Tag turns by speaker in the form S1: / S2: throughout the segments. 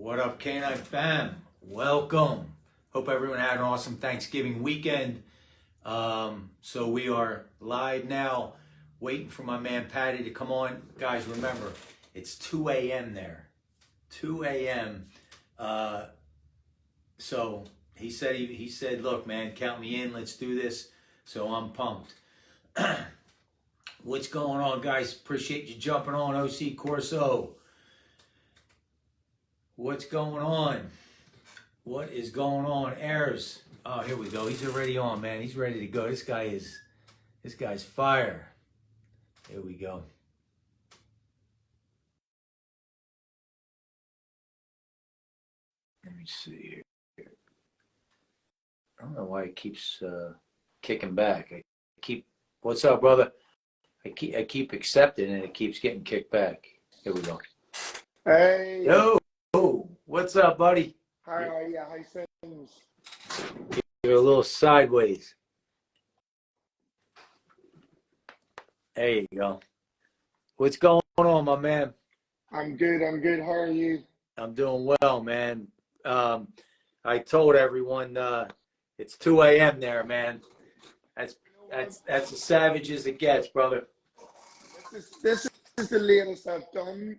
S1: What up, K9 fam? Welcome. Hope everyone had an awesome Thanksgiving weekend. So we are live now, waiting for my man Paddy to come on. Guys, remember, it's 2 a.m. there. 2 a.m. So he said, look, man, count me in. Let's do this. So I'm pumped. What's going on, guys? Appreciate you jumping on, OC Corso. What's going on? What is going on? Airs. Oh, here we go. He's already on, man. He's ready to go. This guy's fire. Here we go. Let me see here. I don't know why it keeps kicking back. What's up, brother? I keep accepting and it keeps getting kicked back. Here we go.
S2: Hey.
S1: Yo. What's up, buddy?
S2: How are you? How's things?
S1: You're a little sideways. There you go. What's going on, my man?
S2: I'm good. How are you?
S1: I'm doing well, man. I told everyone it's 2 a.m. there, man. That's as savage as it gets, brother.
S2: This is the latest I've done.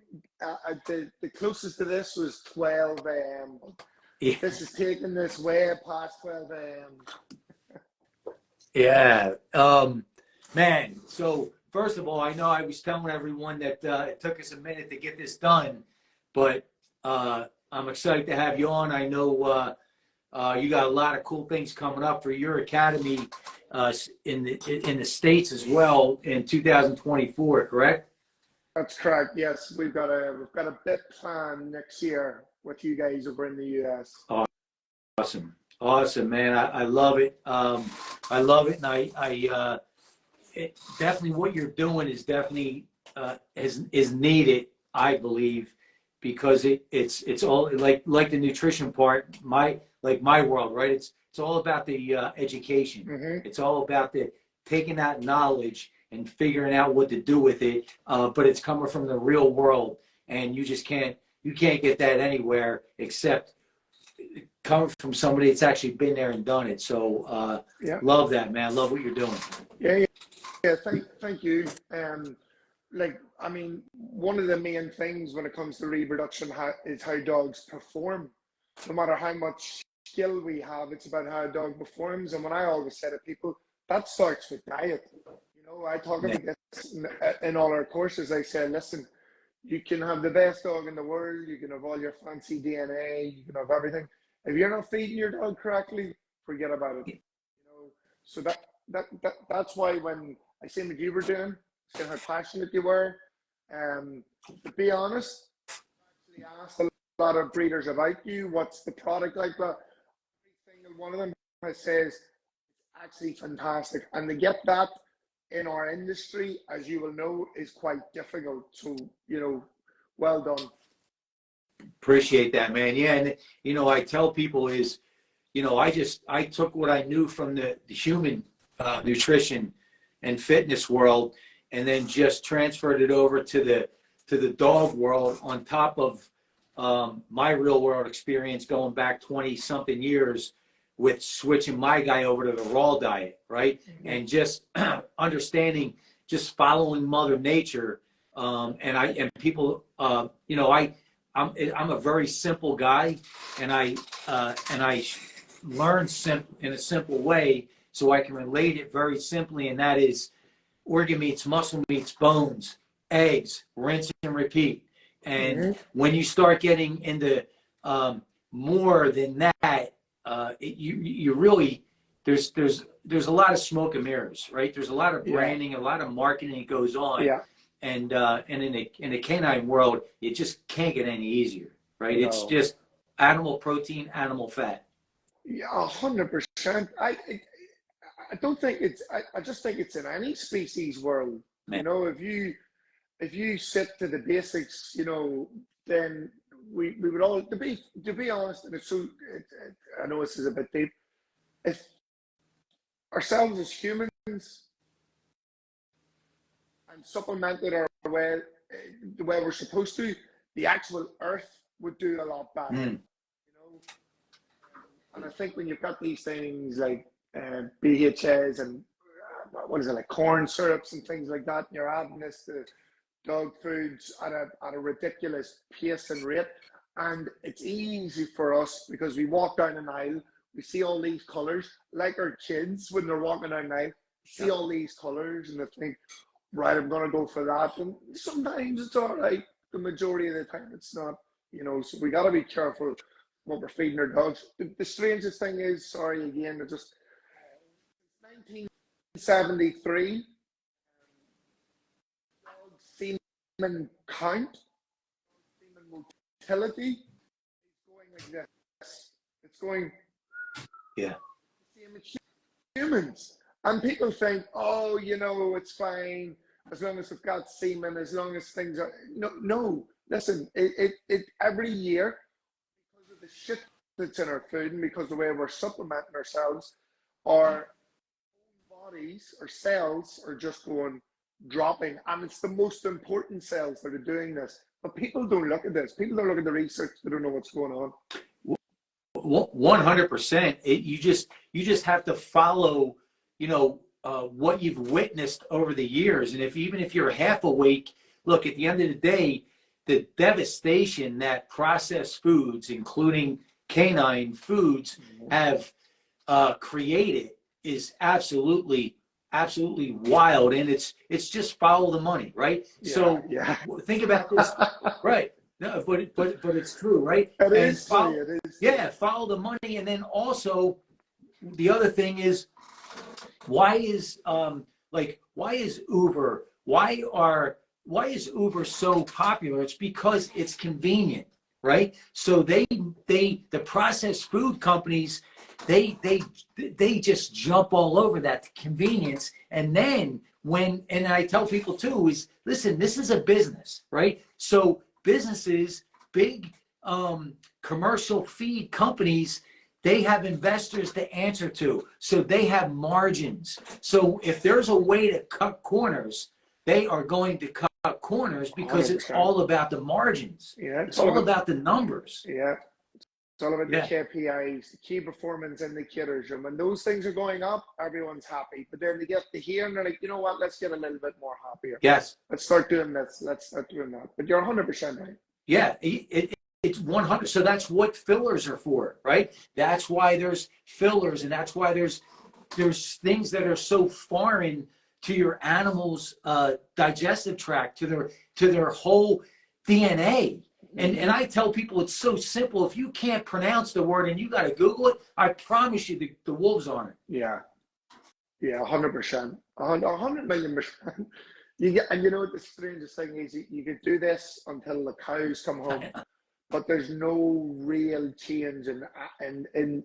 S2: The closest to this was 12 a.m.
S1: Yeah.
S2: This is taking this way past 12 a.m.
S1: Yeah. Man, so first of all, I know I was telling everyone that it took us a minute to get this done, but I'm excited to have you on. I know you got a lot of cool things coming up for your academy in the States as well in 2024, correct?
S2: That's correct. Yes, we've got a big plan next year with you guys over in the US.
S1: Awesome, man. I love it. I love it, and it definitely what you're doing is definitely is needed, I believe, because it's all like the nutrition part. My world, right? It's all about the education.
S2: Mm-hmm.
S1: It's all about the taking that knowledge and figuring out what to do with it. But it's coming from the real world, and you can't get that anywhere except coming from somebody that's actually been there and done it. So
S2: yeah.
S1: Love that, man. Love what you're doing.
S2: Yeah. Thank you. I mean, one of the main things when it comes to reproduction is how dogs perform. No matter how much skill we have, it's about how a dog performs. And when I always say to people, that starts with diet. You know, I talk about this in all our courses. I say, listen, you can have the best dog in the world, you can have all your fancy DNA, you can have everything. If you're not feeding your dog correctly, forget about it. You know, so that's why when I seen what you were doing, seeing how passionate you were, to be honest, I actually asked a lot of breeders about you, what's the product like, but every single one of them says it's actually fantastic. And to get that in our industry, as you will know, is quite difficult. So, you know, well done.
S1: Appreciate that, man. Yeah, and you know, I tell people is, you know, I took what I knew from the human nutrition and fitness world, and then just transferred it over to the dog world on top of my real world experience going back 20 something years with switching my guy over to the raw diet, right? Mm-hmm. And just understanding, just following Mother Nature. And people, you know, I'm a very simple guy, and I learn in a simple way, so I can relate it very simply, and that is organ meats, muscle meats, bones, eggs, rinse and repeat. And mm-hmm. when you start getting into more than that, you really there's a lot of smoke and mirrors, right? There's a lot of branding, a lot of marketing that goes on. Yeah. And in the canine world, it just can't get any easier, right? No. It's just animal protein, animal fat.
S2: Yeah, 100%. I don't think it's. I just think it's in any species world. Man. You know, if you sit to the basics, you know, then we would all to be honest, and I know this is a bit deep. If ourselves as humans and supplemented our way the way we're supposed to, the actual earth would do a lot better.
S1: Mm.
S2: You know, and I think when you've got these things like BHAs and what is it, like corn syrups and things like that, and you're adding this to dog foods at a ridiculous pace and rate, and it's easy for us because we walk down an aisle, we see all these colors, like our kids when they're walking down an aisle, see all these colors and they think, right, I'm gonna go for that, and sometimes it's all right. The majority of the time, it's not. You know, so we got to be careful what we're feeding our dogs. The strangest thing is, sorry again, it just 1973, dog semen count, semen motility is going like this. It's going,
S1: Yeah.
S2: same as humans. And people think, oh, you know, it's fine as long as we've got semen, as long as things are. No. Listen, it every year, because of the shit that's in our food and because of the way we're supplementing ourselves, our bodies, our cells are just dropping. And it's the most important cells that are doing this. But people don't look at this. People don't look at the research. They don't know what's going on.
S1: 100%. You just have to follow, you know, what you've witnessed over the years. And even if you're half awake, look, at the end of the day, the devastation that processed foods, including canine foods, have created is absolutely wild. And it's just follow the money, right?
S2: Yeah,
S1: so
S2: yeah.
S1: Think about this, right? No, but it's true, right?
S2: It is true. It is.
S1: Yeah, follow the money. And then also the other thing is, why is Uber? Why is Uber so popular? It's because it's convenient, right? So the processed food companies, they just jump all over that convenience. And then and I tell people too is, listen, this is a business, right? So businesses, big commercial feed companies, they have investors to answer to. So they have margins. So if there's a way to cut corners, they are going to cut corners because
S2: 100%.
S1: it's all about the margins.
S2: Yeah,
S1: it's all about the numbers.
S2: Yeah, it's all about the KPIs, the key performance indicators. And when those things are going up, everyone's happy. But then they get to here and they're like, you know what? Let's get a little bit more happier.
S1: Yes.
S2: Let's start doing this. Let's start doing that. But you're 100% right.
S1: Yeah, it's 100. So that's what fillers are for, right? That's why there's fillers, and that's why there's things that are so foreign to your animal's digestive tract, to their whole DNA. And I tell people it's so simple. If you can't pronounce the word and you got to Google it, I promise you the wolves on it.
S2: Yeah. Yeah, 100%. 100 million%. And you know what the strangest thing is? You could do this until the cows come home, but there's no real change in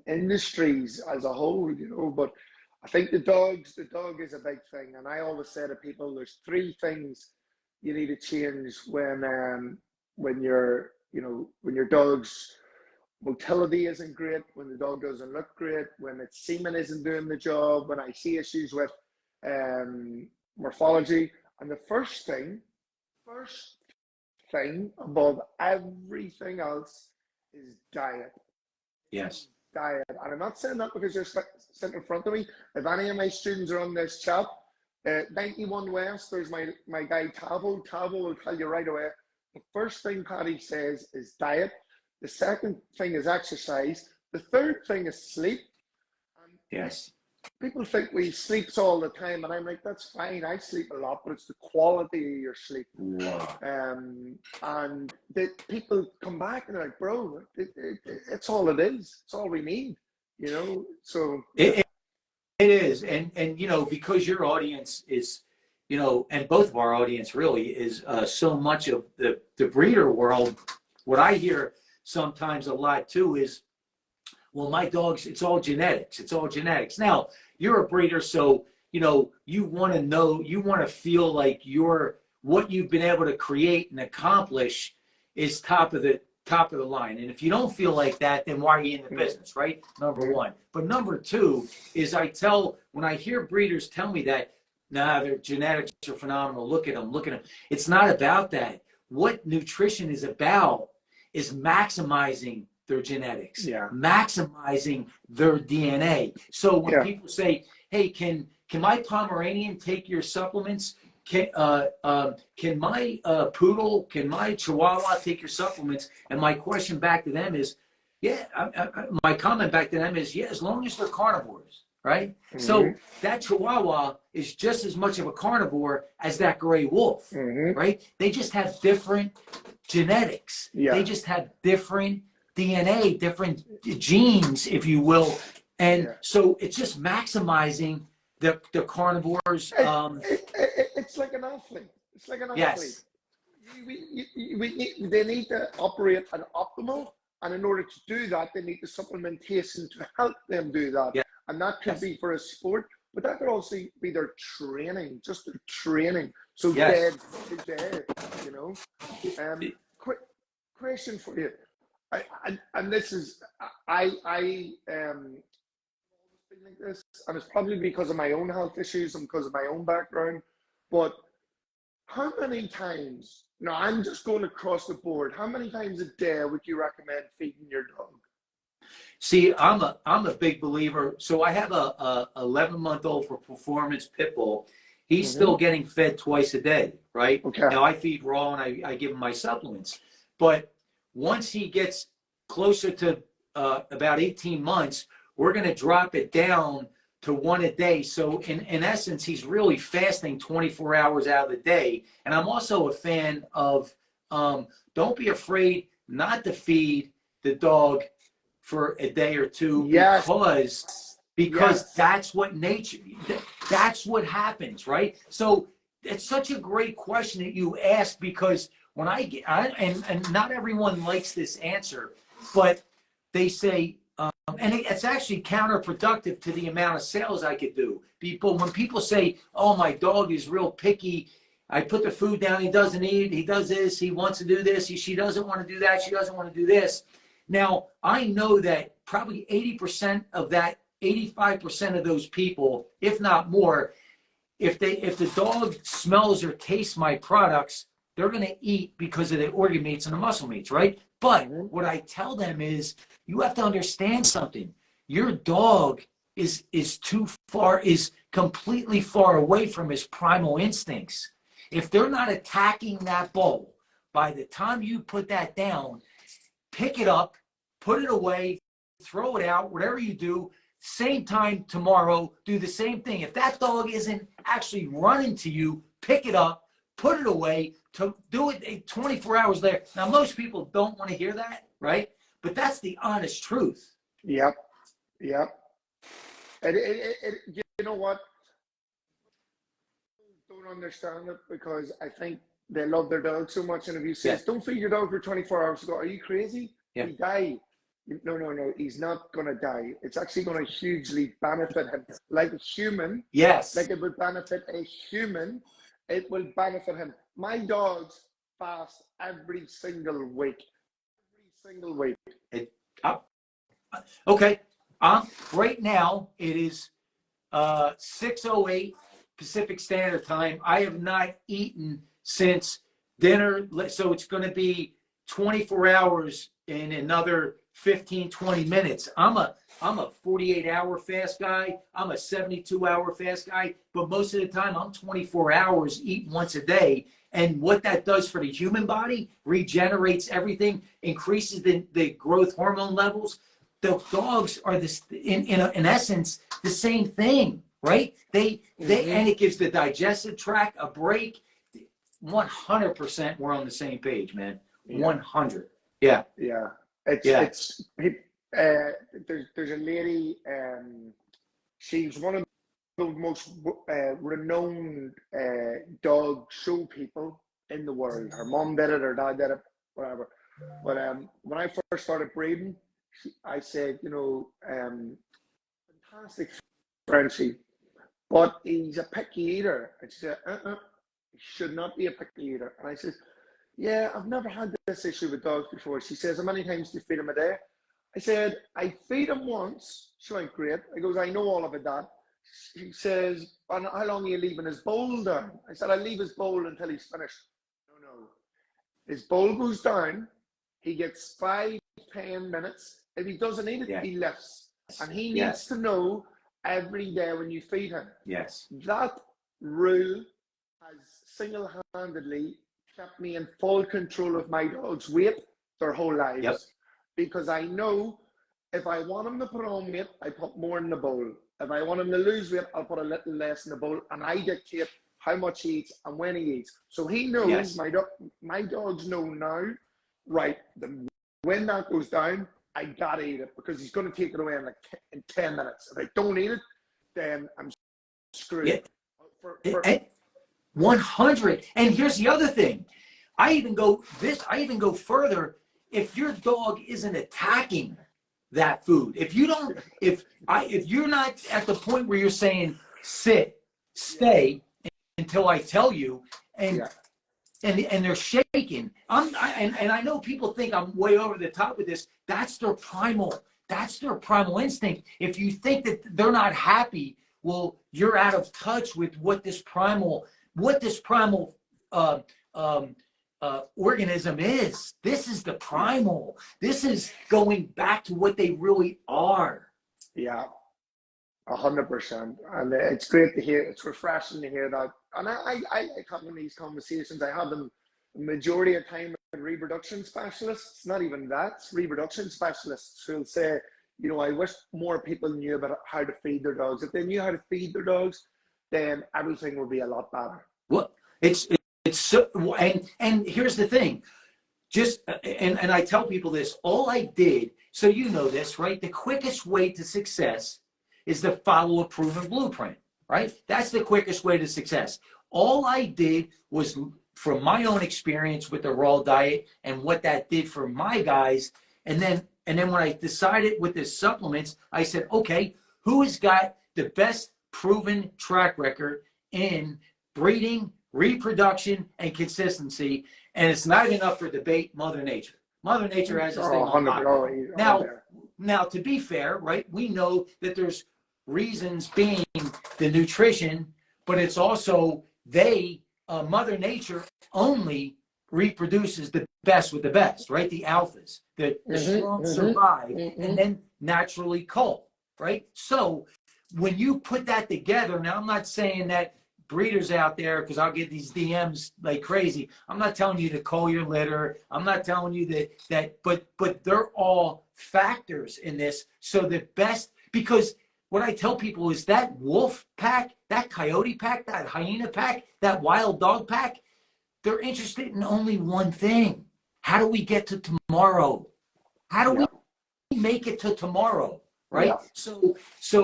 S2: industries as a whole, you know. But I think the dog is a big thing. And I always say to people, there's 3 things you need to change when your dog's motility isn't great, when the dog doesn't look great, when its semen isn't doing the job, when I see issues with morphology. And the first thing above everything else is diet.
S1: Yes.
S2: Diet. And I'm not saying that because you're sitting in front of me. If any of my students are on this chat, 91 West, there's my guy Tavo. Tavo will tell you right away. The first thing Paddy says is diet. The second thing is exercise. The third thing is sleep. And
S1: yes.
S2: People think we sleep all the time, and I'm like, that's fine. I sleep a lot, but it's the quality of your sleep.
S1: Wow.
S2: And people come back and they're like, bro, it's all it is. It's all we need, you know. So
S1: it is, and you know, because your audience is, you know, and both of our audience really is so much of the breeder world. What I hear sometimes a lot too is, well, my dogs, it's all genetics. It's all genetics. Now, you're a breeder, so, you know, you want to feel like what you've been able to create and accomplish is top of the line. And if you don't feel like that, then why are you in the business, right? Number one. But number two is when I hear breeders tell me that, nah, their genetics are phenomenal. Look at them. It's not about that. What nutrition is about is maximizing their genetics,
S2: Yeah.
S1: maximizing their DNA. So when
S2: Yeah.
S1: people say, hey, can my Pomeranian take your supplements? Can my poodle, can my Chihuahua take your supplements? And my question back to them is, yeah, my comment back to them is, yeah, as long as they're carnivores, right?
S2: Mm-hmm.
S1: So that Chihuahua is just as much of a carnivore as that gray wolf,
S2: Mm-hmm.
S1: right? They just have different genetics.
S2: Yeah.
S1: They just have different DNA, different genes, if you will. And so it's just maximizing the carnivores.
S2: It's like an athlete. It's like an athlete.
S1: Yes.
S2: They need to operate at optimal, and in order to do that, they need the supplementation to help them do that.
S1: Yeah.
S2: And that could be for a sport, but that could also be their training, just their training. So dead to dead, you know. Quick question for you. And this is I like this, and it's probably because of my own health issues and because of my own background. But how many times? Now I'm just going across the board. How many times a day would you recommend feeding your dog?
S1: See, I'm a big believer. So I have a 11-month-old for performance pit bull. He's still getting fed twice a day, right?
S2: Okay.
S1: Now I feed raw and I give him my supplements. But once he gets closer to about 18 months, we're going to drop it down to 1 a day. So in essence, he's really fasting 24 hours out of the day. And I'm also a fan of don't be afraid not to feed the dog for a day or two, because that's what nature, that's what happens, right? So it's such a great question that you ask, because when and not everyone likes this answer, but they say, and it's actually counterproductive to the amount of sales I could do. When people say, oh, my dog is real picky, I put the food down, he doesn't eat, he does this, he wants to do this, she doesn't want to do that, she doesn't want to do this. Now, I know that probably 80% of that, 85% of those people, if not more, if the dog smells or tastes my products, they're going to eat because of the organ meats and the muscle meats, right? But what I tell them is, you have to understand something. Your dog is completely far away from his primal instincts. If they're not attacking that bowl, by the time you put that down, pick it up, put it away, throw it out, whatever you do, same time tomorrow, do the same thing. If that dog isn't actually running to you, pick it up, put it away, to do it 24 hours later. Now, most people don't want to hear that, right? But that's the honest truth.
S2: Yep. And you know what? Don't understand it, because I think they love their dog so much. And if you say, don't feed your dog for 24 hours, go, are you crazy? He die. No, he's not going to die. It's actually going to hugely benefit him. Like a human.
S1: Yes.
S2: Like it would benefit a human, it will benefit him. My dogs fast every single week. Every single week.
S1: Okay. Right now, it is 6:08 Pacific Standard Time. I have not eaten since dinner, so it's going to be 24 hours in another 15, 20 minutes. I'm a 48-hour fast guy. I'm a 72-hour fast guy. But most of the time, I'm 24 hours, eat once a day. And what that does for the human body, regenerates everything, increases the growth hormone levels. The dogs are in essence the same thing, right? They and it gives the digestive tract a break. 100%, we're on the same page, man. 100. Yeah.
S2: There's a lady, she's one of the most renowned dog show people in the world. Her mom did it, her dad did it, whatever. But when I first started breeding, I said, fantastic friendship, but he's a picky eater. And she said, he should not be a picky eater. And I said, yeah, I've never had this issue with dogs before. She says, how many times do you feed him a day? I said, I feed him once. She went, great. I goes, I know all about that. She says, and how long are you leaving his bowl down? I said, I leave his bowl until he's finished. No. His bowl goes down. he gets 5-10 minutes. If he doesn't eat it,
S1: Yeah.
S2: he lifts. And he needs
S1: Yes.
S2: to know every day when you feed him.
S1: Yes.
S2: That rule has single-handedly kept me in full control of my dog's weight their whole lives.
S1: Yep.
S2: Because I know if I want him to put on weight, I put more in the bowl. If I want him to lose weight, I'll put a little less in the bowl, and I dictate how much he eats and when he eats. So he knows,
S1: Yes.
S2: my dogs know now, right, when that goes down, I gotta eat it because he's going to take it away in like in 10 minutes. If I don't eat it, then I'm screwed.
S1: Yeah. 100. And here's the other thing. I even go further. If your dog isn't attacking that food, if you're not at the point where you're saying sit, stay until I tell you, and they're shaking. And I know people think I'm way over the top with this. That's their primal instinct. If you think that they're not happy, well, you're out of touch with what this primal organism is. This is the primal. This is going back to what they really are.
S2: Yeah, 100%. And it's great to hear. It's refreshing to hear that. And I like having these conversations. I have them the majority of time with reproduction specialists. Not even that, it's reproduction specialists who'll say, you know, I wish more people knew about how to feed their dogs. If they knew how to feed their dogs, then everything would be a lot better.
S1: Well, it's so, and here's the thing. Just and I tell people this, all I did, so you know this, right? The quickest way to success is to follow a proven blueprint, right? That's the quickest way to success. All I did was, from my own experience with the raw diet and what that did for my guys, and then when I decided with the supplements, I said, okay, who has got the best proven track record in breeding, reproduction, and consistency? And it's not enough for debate. Mother Nature. Mother Nature has this thing on lock. Now, to be fair, right, we know that there's reasons being the nutrition, but it's also Mother Nature only reproduces the best with the best, right? The alphas, the strong survive and then naturally cull, right? So when you put that together, now I'm not saying that breeders out there, because I'll get these DMs like crazy. I'm not telling you to cull your litter. I'm not telling you but they're all factors in this. So the best, because what I tell people is that wolf pack, that coyote pack, that hyena pack, that wild dog pack, they're interested in only one thing. How do we get to tomorrow? How do we make it to tomorrow, right? So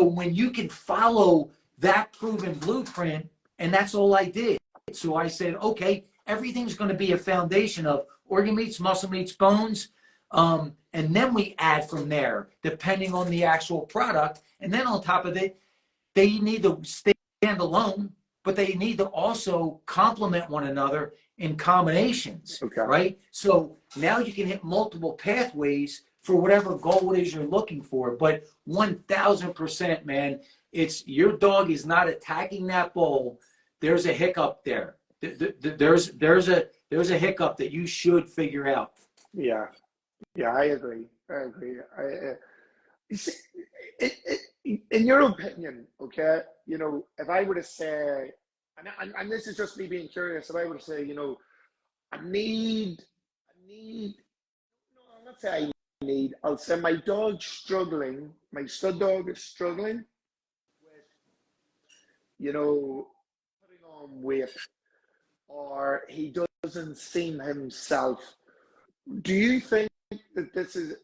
S1: when you can follow that proven blueprint, and that's all I did. So I said, okay, everything's going to be a foundation of organ meats, muscle meats, bones, and then we add from there, depending on the actual product. And then on top of it, they need to stand alone, but they need to also complement one another in combinations, right? So now you can hit multiple pathways for whatever goal it is you're looking for. But 1000%, man, it's your dog is not attacking that bowl. There's a hiccup there. There's a hiccup that you should figure out.
S2: Yeah, I agree. In your opinion, okay, you know, if I were to say, and this is just me being curious, if I were to say, you know, I'll say my dog's struggling, my stud dog is struggling with, you know, putting on weight, or he doesn't seem himself. Do you think that this is,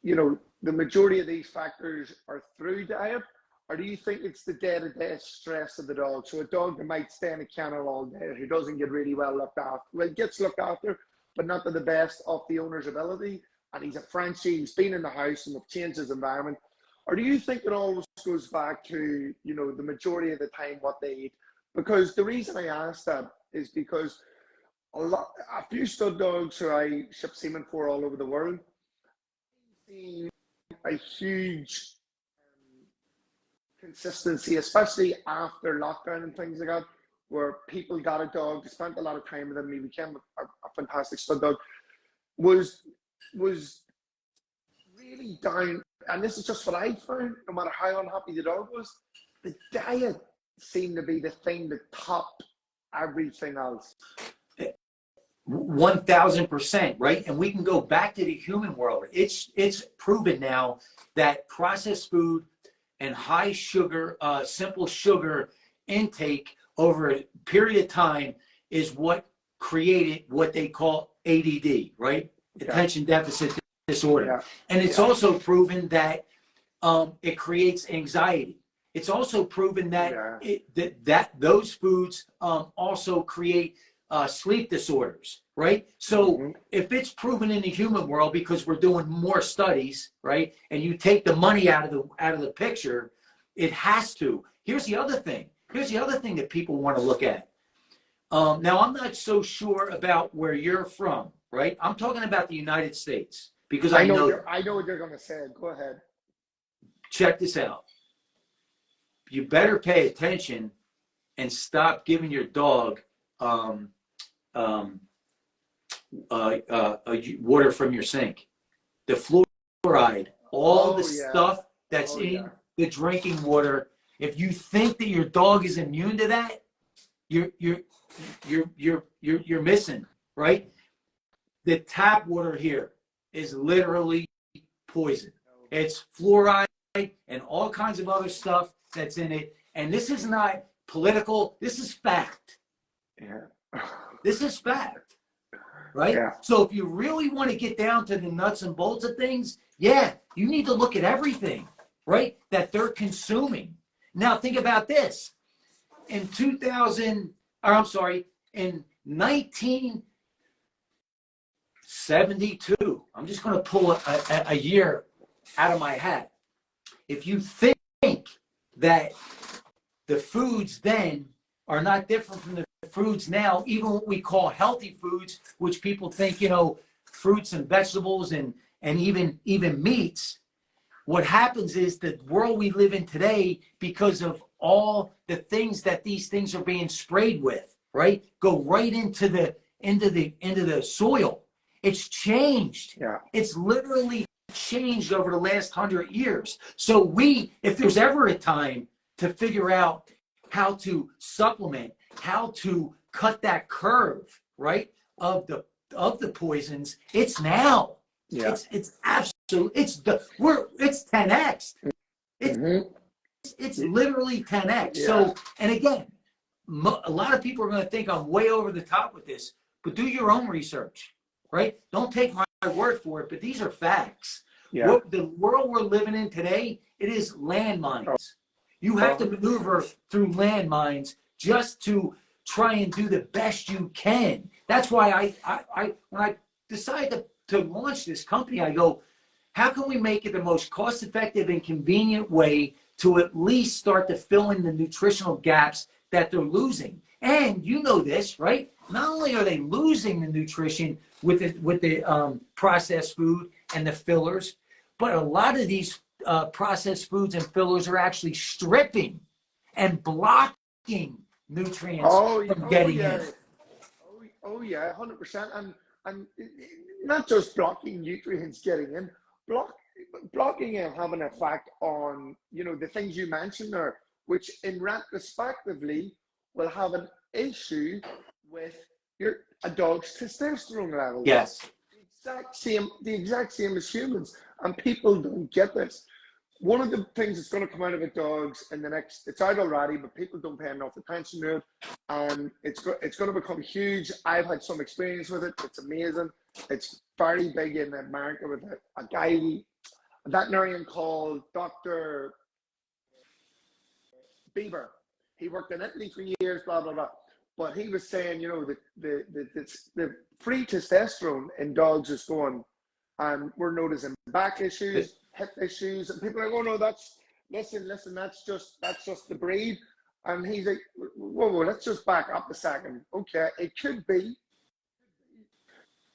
S2: you know, the majority of these factors are through diet, or do you think it's the day-to-day stress of the dog? So a dog that might stay in a kennel all day, who doesn't get really well looked after, well, gets looked after, but not to the best of the owner's ability, and he's a Frenchie, he's been in the house and they've changed his environment, or do you think it always goes back to, you know, the majority of the time what they eat? Because the reason I ask that is because a few stud dogs who I ship semen for all over the world, I've seen a huge consistency, especially after lockdown and things like that, where people got a dog, spent a lot of time with him, he became a fantastic stud dog, was was really down, and this is just what I found, no matter how unhappy the dog was, the diet seemed to be the thing that topped everything else.
S1: 1000%, right? And we can go back to the human world. It's proven now that processed food and high sugar, simple sugar intake over a period of time is what created what they call ADD, right? Attention deficit disorder.
S2: Yeah.
S1: And it's also proven that it creates anxiety. It's also proven that that those foods also create sleep disorders, right? So if it's proven in the human world, because we're doing more studies, right, and you take the money out of the picture, it has to. Here's the other thing. Here's the other thing that people want to look at. Now, I'm not so sure about where you're from, right? I'm talking about the United States because I know
S2: what you're going to say. Go ahead.
S1: Check this out. You better pay attention and stop giving your dog water from your sink. The fluoride, all the stuff that's in the drinking water. If you think that your dog is immune to that, you're missing, right? The tap water here is literally poison. It's fluoride and all kinds of other stuff that's in it. And this is not political. This is fact.
S2: Yeah.
S1: This is fact, right?
S2: Yeah.
S1: So if you really want to get down to the nuts and bolts of things, yeah, you need to look at everything, right, that they're consuming. Now think about this. In 1972, I'm just going to pull a year out of my hat. If you think that the foods then are not different from the foods now, even what we call healthy foods, which people think, you know, fruits and vegetables and even meats, what happens is the world we live in today, because of all the things that these things are being sprayed with, right, go right into the soil. It's changed.
S2: Yeah.
S1: It's literally changed over the last 100 years. So if there's ever a time to figure out how to supplement, how to cut that curve, right, of the poisons, it's now.
S2: Yeah.
S1: It's absolute. It's 10x. It's literally 10x.
S2: Yeah.
S1: So, and again, a lot of people are going to think I'm way over the top with this, but do your own research, right? Don't take my word for it, but these are facts.
S2: Yeah.
S1: The world we're living in today, it is landmines. You have to maneuver through landmines just to try and do the best you can. That's why when I decided to launch this company, I go, how can we make it the most cost-effective and convenient way to at least start to fill in the nutritional gaps that they're losing? And you know this, right? Not only are they losing the nutrition with the processed food and the fillers, but a lot of these processed foods and fillers are actually stripping and blocking nutrients from getting in.
S2: Oh yeah, 100%. And not just blocking nutrients getting in, blocking and having an effect on, you know, the things you mentioned there, which in retrospectively will have an issue with a dog's testosterone levels.
S1: Yes.
S2: The exact same as humans, and people don't get this. One of the things that's going to come out about dogs in the next, it's out already, but people don't pay enough attention to it, and it's going to become huge. I've had some experience with it. It's amazing. It's very big in America with a guy, a veterinarian called Dr. Bieber. He worked in Italy for years, blah, blah, blah. But he was saying, you know, the free testosterone in dogs is going, and we're noticing back issues, hip issues, and people are like, oh no, listen, that's just the breed. And he's like, whoa, let's just back up a second. Okay, it could be.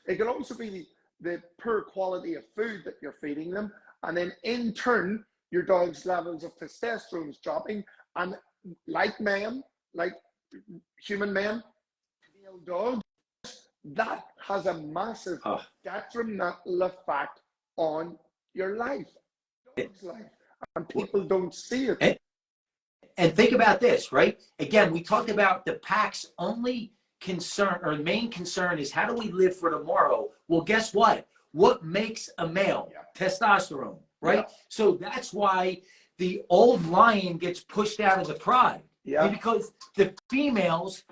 S2: It could also be the poor quality of food that you're feeding them, and then in turn, your dog's levels of testosterone is dropping, and like human men, male dogs that has a massive detrimental effect on your life, dog's life, and people don't see it.
S1: And think about this, right? Again, we talked about the pack's only concern, or main concern, is how do we live for tomorrow? Well, guess what? What makes a male? Testosterone, right? So that's why the old lion gets pushed out of the pride. Because the females,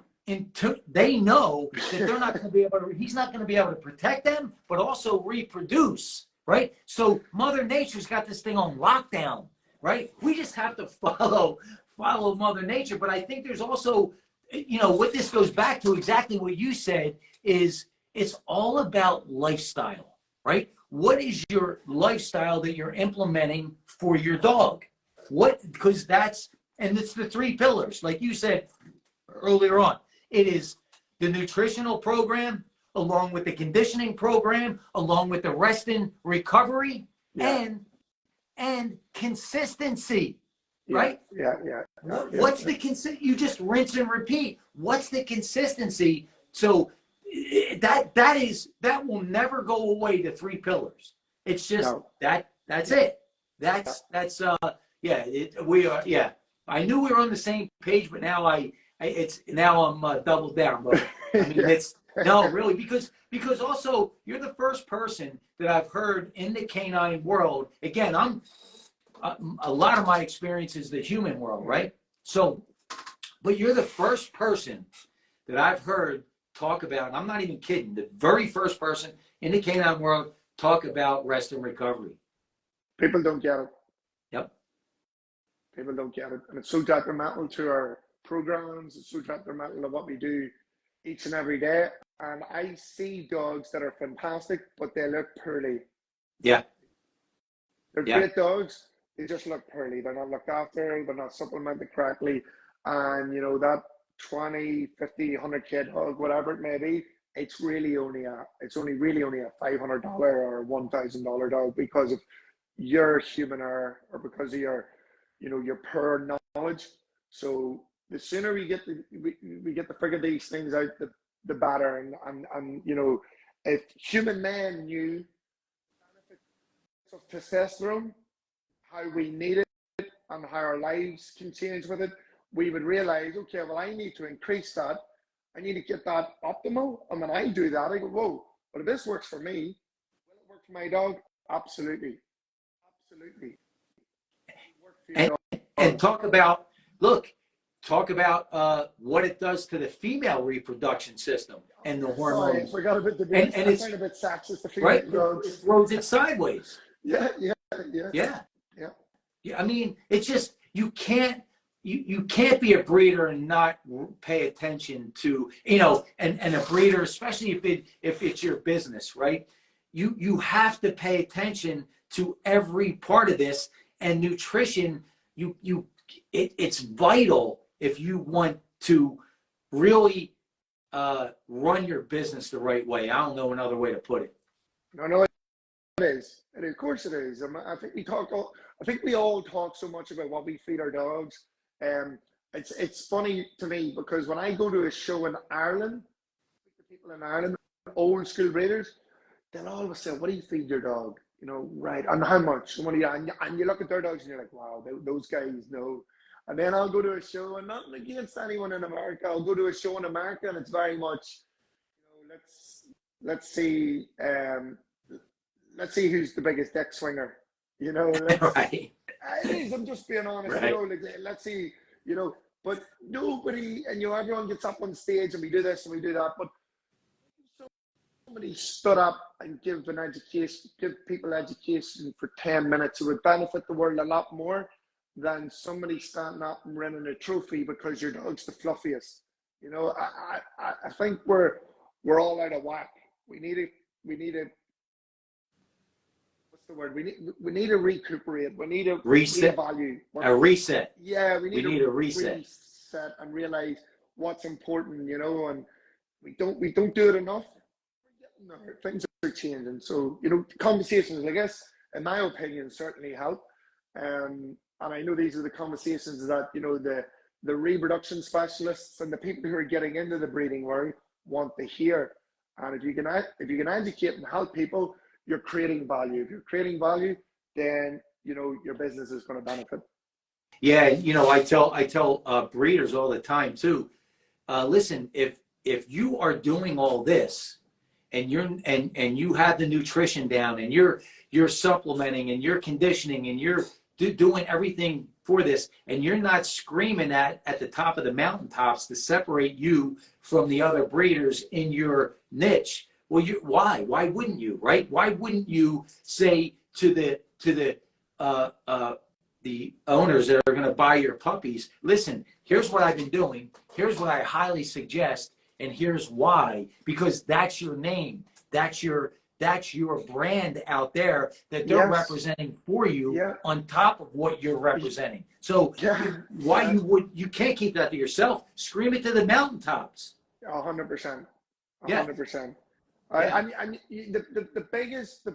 S1: they know that they're not going to be able to, he's not going to be able to protect them, but also reproduce, right? So Mother Nature's got this thing on lockdown, right? We just have to follow Mother Nature. But I think there's also, you know, what this goes back to, exactly what you said, is it's all about lifestyle, right? What is your lifestyle that you're implementing for your dog? Because that's, and it's the three pillars, like you said earlier on. It is the nutritional program, along with the conditioning program, along with the rest and recovery, and consistency, right? What's the you just rinse and repeat. What's the consistency? So that will never go away, the three pillars. It's just that's it. That's we are, I knew we were on the same page, but now I'm doubled down, but I mean, it's no, really, because also you're the first person that I've heard in the canine world. Again, I'm a lot of my experience is the human world, right? So, but you're the first person that I've heard talk about, and I'm not even kidding, the very first person in the canine world talk about rest and recovery.
S2: People don't get it.
S1: Yep.
S2: People don't get it. And it's so detrimental to our programs. It's so detrimental to what we do each and every day. And I see dogs that are fantastic, but they look poorly.
S1: Yeah.
S2: They're great dogs. They just look poorly. They're not looked after. They're not supplemented correctly. And, you know, that 20, 50, 100K dog, whatever it may be, it's really only a $500 or $1,000 dog because of your human error, or because of your, you know, your poor knowledge. So the sooner we get to figure these things out, the better. And you know, if human men knew the benefits of testosterone, how we need it, and how our lives can change with it, we would realize, okay, well, I need to increase that. I need to get that optimal. And when I do that, I go, whoa, but if this works for me, will it work for my dog? Absolutely. Absolutely.
S1: And talk about what it does to the female reproduction system and the hormones.
S2: I forgot about the
S1: and it's
S2: a bit sexist. The female
S1: right, it throws it sideways.
S2: Yeah.
S1: I mean, it's just, you can't be a breeder and not pay attention to, you know, and a breeder, especially if it's your business, right? You have to pay attention to every part of this, and nutrition, it's vital if you want to really run your business the right way. I don't know another way to put it.
S2: No, it is. And of course it is. I think we all talk so much about what we feed our dogs. It's funny to me, because when I go to a show in Ireland, the people in Ireland, old school breeders, they'll always say, what do you feed your dog? You know, right, and how much? And you look at their dogs and you're like, wow, those guys know. And then I'll go to a show, and nothing against anyone in America, I'll go to a show in America, and it's very much, you know, let's see who's the biggest dick swinger. You know,
S1: right.
S2: It is, I'm just being honest. Right. You know, like, let's see, you know, but nobody, and you know, everyone gets up on stage and we do this and we do that, but somebody stood up and give people education for 10 minutes, it would benefit the world a lot more than somebody standing up and winning a trophy because your dog's the fluffiest. You know, I think we're all out of whack. We need a what's the word? We need to recuperate. We need to
S1: reset. A reset.
S2: Yeah, we need
S1: a reset
S2: and realize what's important. You know, and we don't do it enough. Things are changing. So, you know, conversations like this, in my opinion, certainly help. And I know these are the conversations that, you know, the reproduction specialists and the people who are getting into the breeding world want to hear. And if you can educate and help people, you're creating value. If you're creating value, then your business is going to benefit.
S1: Yeah, I tell breeders all the time too. Listen, if you are doing all this, and you have the nutrition down, and you're supplementing, and you're conditioning, and you're doing everything for this, and you're not screaming at the top of the mountaintops to separate you from the other breeders in your niche, well, why wouldn't you, right? Why wouldn't you say to the owners that are going to buy your puppies, listen, here's what I've been doing, here's what I highly suggest, and here's why, because that's your name, that's your brand out there that they're representing for you, on top of what you're representing. So you can't keep that to yourself. Scream it to the mountaintops.
S2: 100%. 100%. And the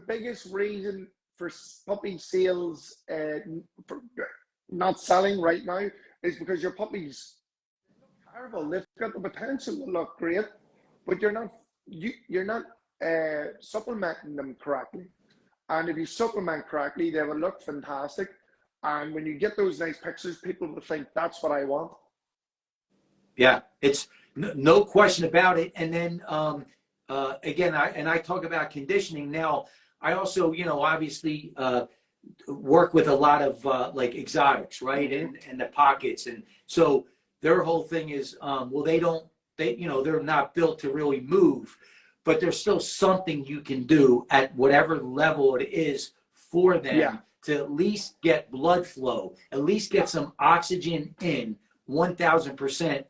S2: biggest reason for puppy sales for not selling right now is because your puppies look terrible. They've got the potential to look great, but you're not supplementing them correctly. And if you supplement correctly, they will look fantastic. And when you get those nice pictures, people will think that's what I want.
S1: Yeah, it's no question about it. And then again, I talk about conditioning. Now, I also, obviously work with a lot of like exotics, right? And the pockets. And so their whole thing is, well, they're not built to really move, but there's still something you can do at whatever level it is for them to at least get blood flow, at least get some oxygen in 1000%.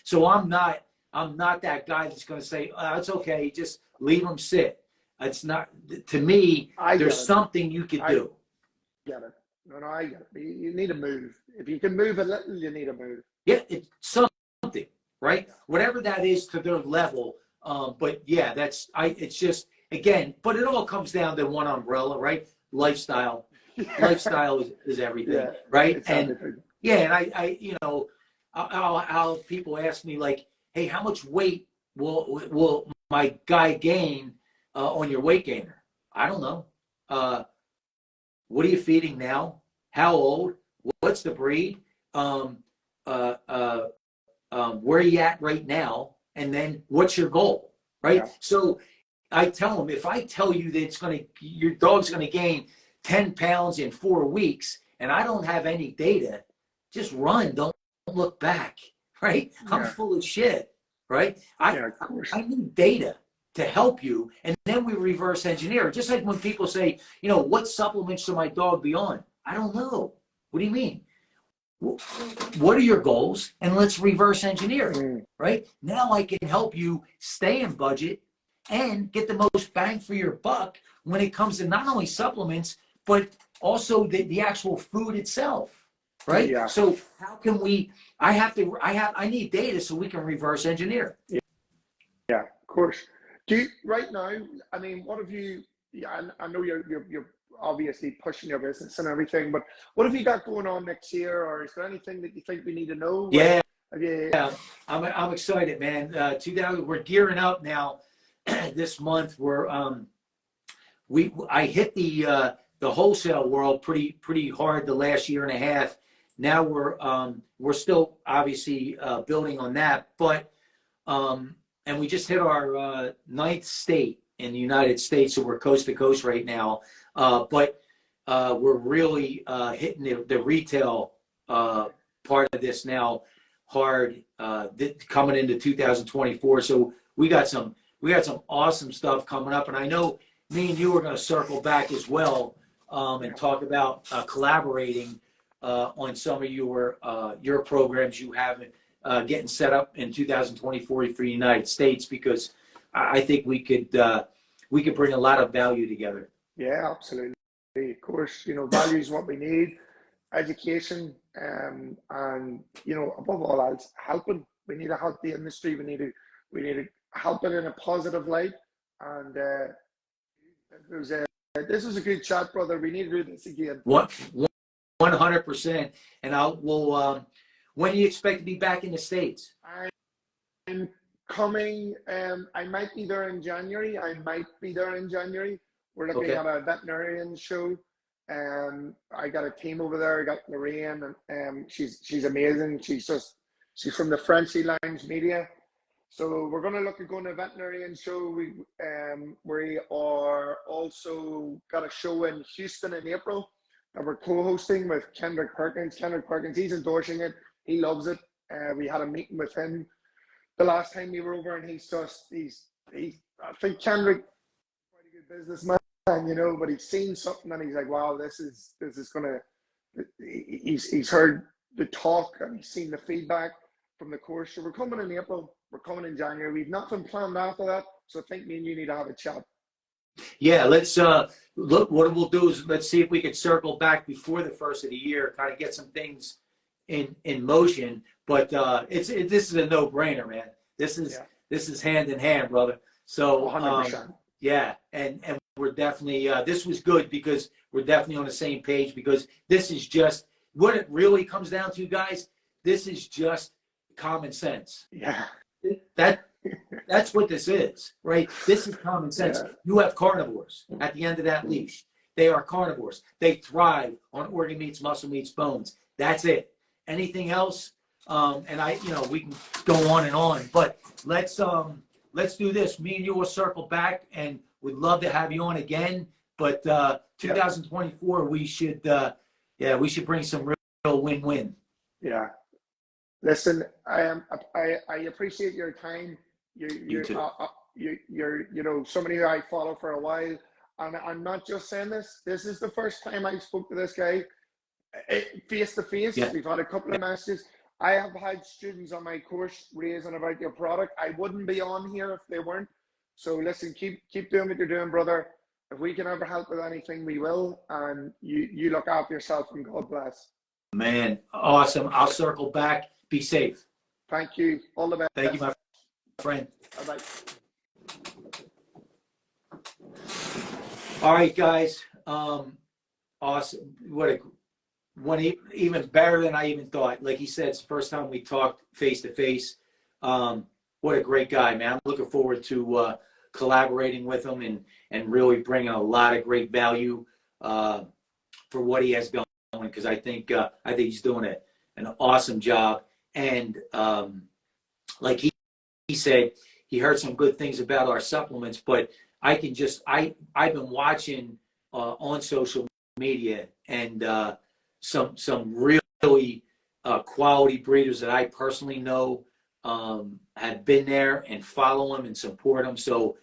S1: So I'm not that guy that's going to say, it's okay, just leave them sit. It's not, to me, there's something you could do.
S2: I get it. No, I get it. You need to move. If you can move a little, you need to move.
S1: Yeah, it's something, right? Whatever that is to their level. But yeah, it's just, again, but it all comes down to one umbrella, right? Lifestyle. Lifestyle is everything, right? And
S2: everything.
S1: yeah, and I'll people ask me like, hey, how much weight will my guy gain on your weight gainer? I don't know. What are you feeding now? How old? What's the breed? Where are you at right now? And then what's your goal, right? Yeah. So I tell them, if I tell you that your dog's going to gain 10 pounds in 4 weeks, and I don't have any data, just run. Don't look back, right? Yeah. I'm full of shit, right?
S2: Of course.
S1: I need data to help you, and then we reverse engineer. Just like when people say, what supplements should my dog be on? I don't know. What do you mean? What are your goals? And let's reverse engineer it, right? Now I can help you stay in budget and get the most bang for your buck when it comes to not only supplements, but also the actual food itself, right? Yeah. So how can I need data so we can reverse engineer.
S2: Yeah, of course. Right now, I mean, what have you, I know you're obviously pushing your business and everything, but what have you got going on next year, or is there anything that you think we need to know?
S1: Yeah, I'm excited, man. We're gearing up now. This month, I hit the wholesale world pretty hard the last year and a half. Now we're still obviously building on that, but and we just hit our 9th state in the United States, so we're coast to coast right now. But we're really hitting the retail part of this now hard, coming into 2024. So we got some awesome stuff coming up, and I know me and you are going to circle back as well and talk about collaborating on some of your programs you have getting set up in 2024 for the United States, because I think we could bring a lot of value together.
S2: Yeah, absolutely. Of course, value is what we need. Education, and above all else, helping. We need to help the industry. We need to help it in a positive light. And this was a good chat, brother. We need to do this again.
S1: 100%. And when do you expect to be back in the States?
S2: coming. I might be there in January. We're looking at a veterinarian show. I got a team over there. I got Lorraine, and she's amazing. She's from the Frenchy Lounge Media. So we're going to look at going to a veterinarian show. We are also got a show in Houston in April that we're co-hosting with Kendrick Perkins. Kendrick Perkins, he's endorsing it. He loves it. We had a meeting with him the last time we were over, and he's I think Kendrick quite a good businessman, you know, but he's seen something and he's like, wow, this is gonna. He's heard the talk and he's seen the feedback from the course. So we're coming in April. We're coming in January. We've nothing planned after that. So I think me and you need to have a chat.
S1: Yeah, let's look. What we'll do is let's see if we can circle back before the first of the year, kind of get some things in motion. But this is a no-brainer, man. This is hand in hand, brother. So
S2: 100%.
S1: yeah, and we're definitely this was good because we're definitely on the same page, because this is just what it really comes down to, guys. This is just common sense.
S2: Yeah.
S1: That's what this is, right? This is common sense.
S2: Yeah.
S1: You have carnivores at the end of that leash. They are carnivores. They thrive on organ meats, muscle meats, bones. That's it. Anything else? And we can go on and on, but let's do this. Me and you will circle back, and we'd love to have you on again. But 2024, we should bring some real win-win.
S2: Yeah. Listen, I appreciate your time. You're somebody who I follow for a while, and I'm not just saying this. This is the first time I spoke to this guy face to face. We've had a couple of messages. I have had students on my course raising about your product. I wouldn't be on here if they weren't. So listen, keep doing what you're doing, brother. If we can ever help with anything, we will. And you look after yourself, and God bless.
S1: Man, awesome. I'll circle back. Be safe.
S2: Thank you. All the best.
S1: Thank you, my friend.
S2: Bye-bye.
S1: All right, guys. Awesome. Even better than I even thought. Like he said, it's the first time we talked face to face. What a great guy, man. I'm looking forward to collaborating with him and really bringing a lot of great value for what he has going, because I think he's doing an awesome job. And like he said, he heard some good things about our supplements, but I've been watching on social media, and some really quality breeders that I personally know have been there and follow them and support them. So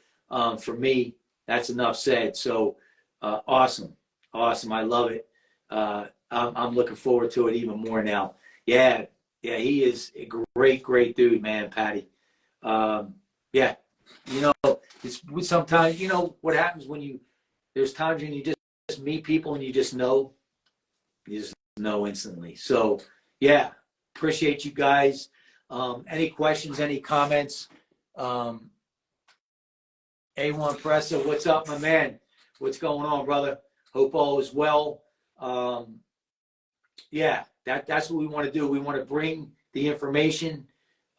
S1: for me, that's enough said. So awesome. I love it. I'm looking forward to it even more now. Yeah, he is a great dude, man, Paddy. It's sometimes, what happens when there's times when you just meet people and you just know instantly. So yeah, appreciate you guys. Any questions, any comments? A1 Pressa, what's up, my man? What's going on, brother? Hope all is well. That's what we want to do. We want to bring the information.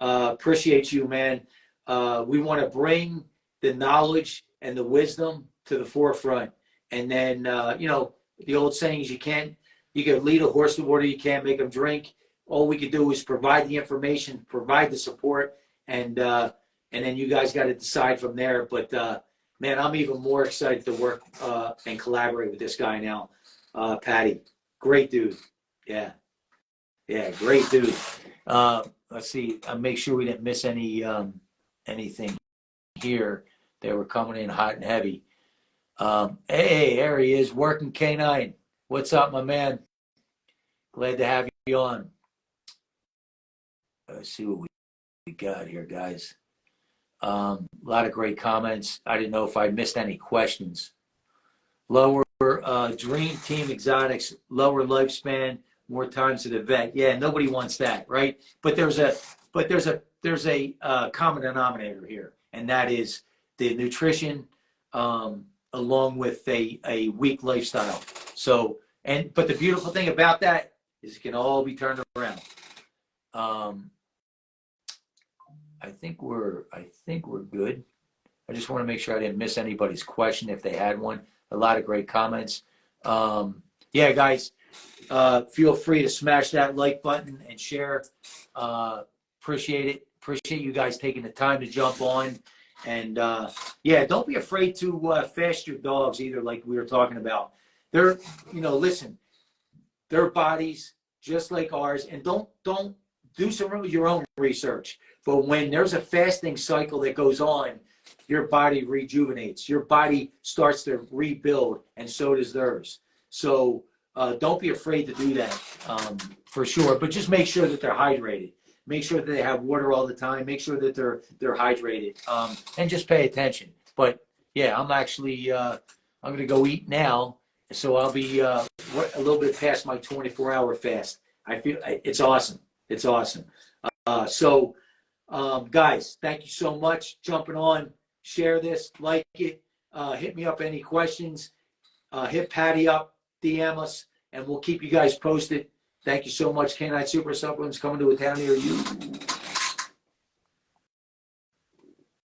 S1: Appreciate you, man. We want to bring the knowledge and the wisdom to the forefront. And then, the old saying is you can lead a horse to water, you can't make them drink. All we could do is provide the information, provide the support, and then you guys got to decide from there. But man, I'm even more excited to work and collaborate with this guy now, Paddy. Great dude. Yeah, great dude. Let's see. I'll make sure we didn't miss anything here. They were coming in hot and heavy. Hey, there he is, working K9. What's up, my man? Glad to have you on. Let's see what we got here, guys. A lot of great comments. I didn't know if I missed any questions. Lower Dream Team Exotics, lower lifespan, more time to the vet. Yeah, nobody wants that, right? But there's a common denominator here, and that is the nutrition along with a weak lifestyle. So, but the beautiful thing about that is it can all be turned around. I think we're good. I just want to make sure I didn't miss anybody's question if they had one. A lot of great comments. Yeah, guys, feel free to smash that like button and share. Appreciate it. Appreciate you guys taking the time to jump on. And yeah, don't be afraid to fast your dogs either, like we were talking about. They're, listen, their bodies just like ours, and don't do some of your own research. But when there's a fasting cycle that goes on, your body rejuvenates. Your body starts to rebuild, and so does theirs. So don't be afraid to do that for sure. But just make sure that they're hydrated. Make sure that they have water all the time. Make sure that they're hydrated, and just pay attention. But yeah, I'm actually I'm going to go eat now, so I'll be a little bit past my 24-hour fast. I feel it's awesome. It's awesome. So guys, thank you so much jumping on. Share this, like it, hit me up any questions, hit Paddy up, DM us, and we'll keep you guys posted. Thank you so much. K9 Super Supplements coming to a town near you.